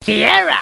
Sierra!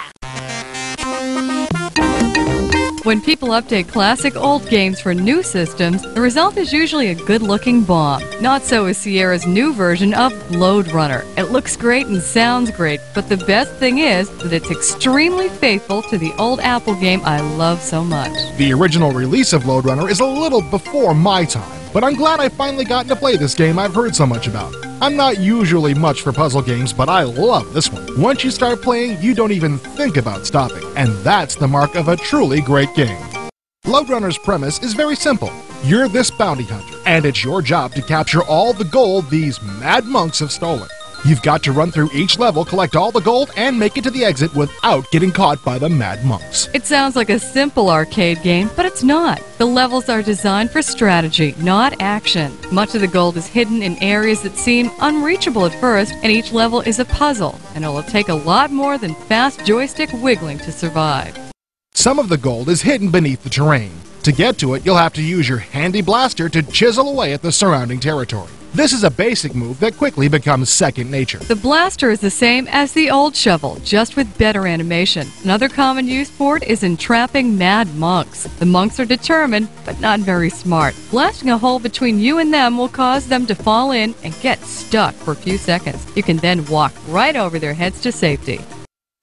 When people update classic old games for new systems, the result is usually a good-looking bomb. Not so is Sierra's new version of Lode Runner. It looks great and sounds great, but the best thing is that it's extremely faithful to the old Apple game I love so much. The original release of Lode Runner is a little before my time, but I'm glad I finally gotten to play this game I've heard so much about. I'm not usually much for puzzle games, but I love this one. Once you start playing, you don't even think about stopping, and that's the mark of a truly great game. Lode Runner's premise is very simple. You're this bounty hunter, and it's your job to capture all the gold these mad monks have stolen. You've got to run through each level, collect all the gold, and make it to the exit without getting caught by the mad monks. It sounds like a simple arcade game, but it's not. The levels are designed for strategy, not action. Much of the gold is hidden in areas that seem unreachable at first, and each level is a puzzle, and it'll take a lot more than fast joystick wiggling to survive. Some of the gold is hidden beneath the terrain. To get to it, you'll have to use your handy blaster to chisel away at the surrounding territory. This is a basic move that quickly becomes second nature. The blaster is the same as the old shovel, just with better animation. Another common use for it is in trapping mad monks. The monks are determined, but not very smart. Blasting a hole between you and them will cause them to fall in and get stuck for a few seconds. You can then walk right over their heads to safety.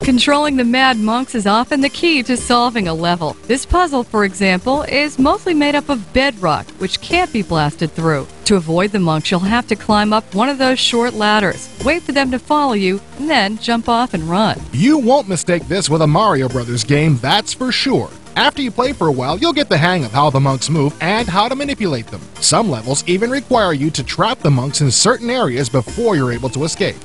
Controlling the mad monks is often the key to solving a level. This puzzle, for example, is mostly made up of bedrock, which can't be blasted through. To avoid the monks, you'll have to climb up one of those short ladders, wait for them to follow you, and then jump off and run. You won't mistake this with a Mario Brothers game, that's for sure. After you play for a while, you'll get the hang of how the monks move and how to manipulate them. Some levels even require you to trap the monks in certain areas before you're able to escape.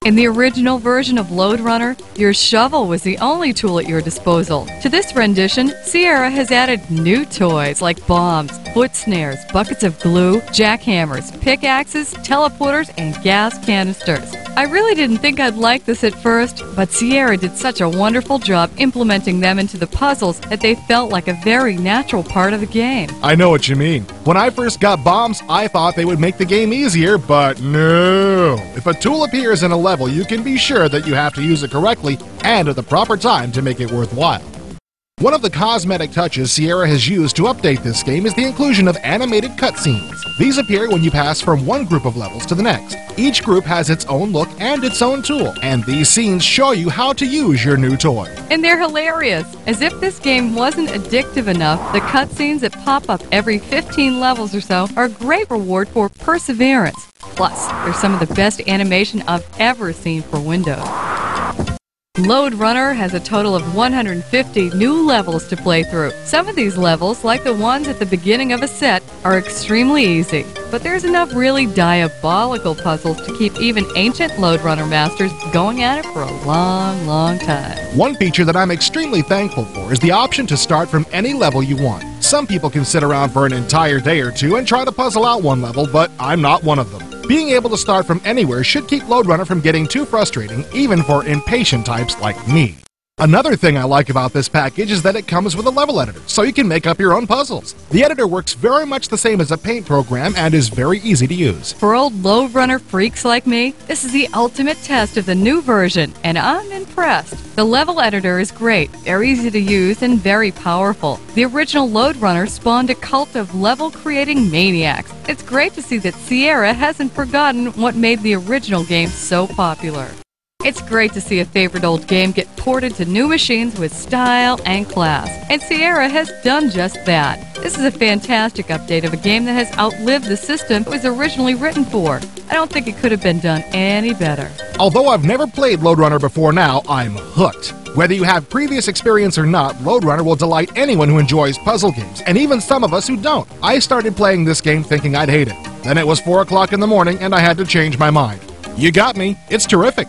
In the original version of Lode Runner, your shovel was the only tool at your disposal. To this rendition, Sierra has added new toys like bombs, foot snares, buckets of glue, jackhammers, pickaxes, teleporters, and gas canisters. I really didn't think I'd like this at first, but Sierra did such a wonderful job implementing them into the puzzles that they felt like a very natural part of the game. I know what you mean. When I first got bombs, I thought they would make the game easier, but no. If a tool appears in a level, you can be sure that you have to use it correctly and at the proper time to make it worthwhile. One of the cosmetic touches Sierra has used to update this game is the inclusion of animated cutscenes. These appear when you pass from one group of levels to the next. Each group has its own look and its own tool, and these scenes show you how to use your new toy. And they're hilarious. As if this game wasn't addictive enough, the cutscenes that pop up every 15 levels or so are a great reward for perseverance. Plus, they're some of the best animation I've ever seen for Windows. Lode Runner has a total of 150 new levels to play through. Some of these levels, like the ones at the beginning of a set, are extremely easy. But there's enough really diabolical puzzles to keep even ancient Lode Runner masters going at it for a long, long time. One feature that I'm extremely thankful for is the option to start from any level you want. Some people can sit around for an entire day or two and try to puzzle out one level, but I'm not one of them. Being able to start from anywhere should keep Lode Runner from getting too frustrating, even for impatient types like me. Another thing I like about this package is that it comes with a level editor, so you can make up your own puzzles. The editor works very much the same as a paint program and is very easy to use. For old Lode Runner freaks like me, this is the ultimate test of the new version, and I'm impressed. The level editor is great, very easy to use, and very powerful. The original Lode Runner spawned a cult of level-creating maniacs. It's great to see that Sierra hasn't forgotten what made the original game so popular. It's great to see a favorite old game get ported to new machines with style and class, and Sierra has done just that. This is a fantastic update of a game that has outlived the system it was originally written for. I don't think it could have been done any better. Although I've never played Lode Runner before now, I'm hooked. Whether you have previous experience or not, Lode Runner will delight anyone who enjoys puzzle games, and even some of us who don't. I started playing this game thinking I'd hate it. Then it was 4 o'clock in the morning and I had to change my mind. You got me. It's terrific.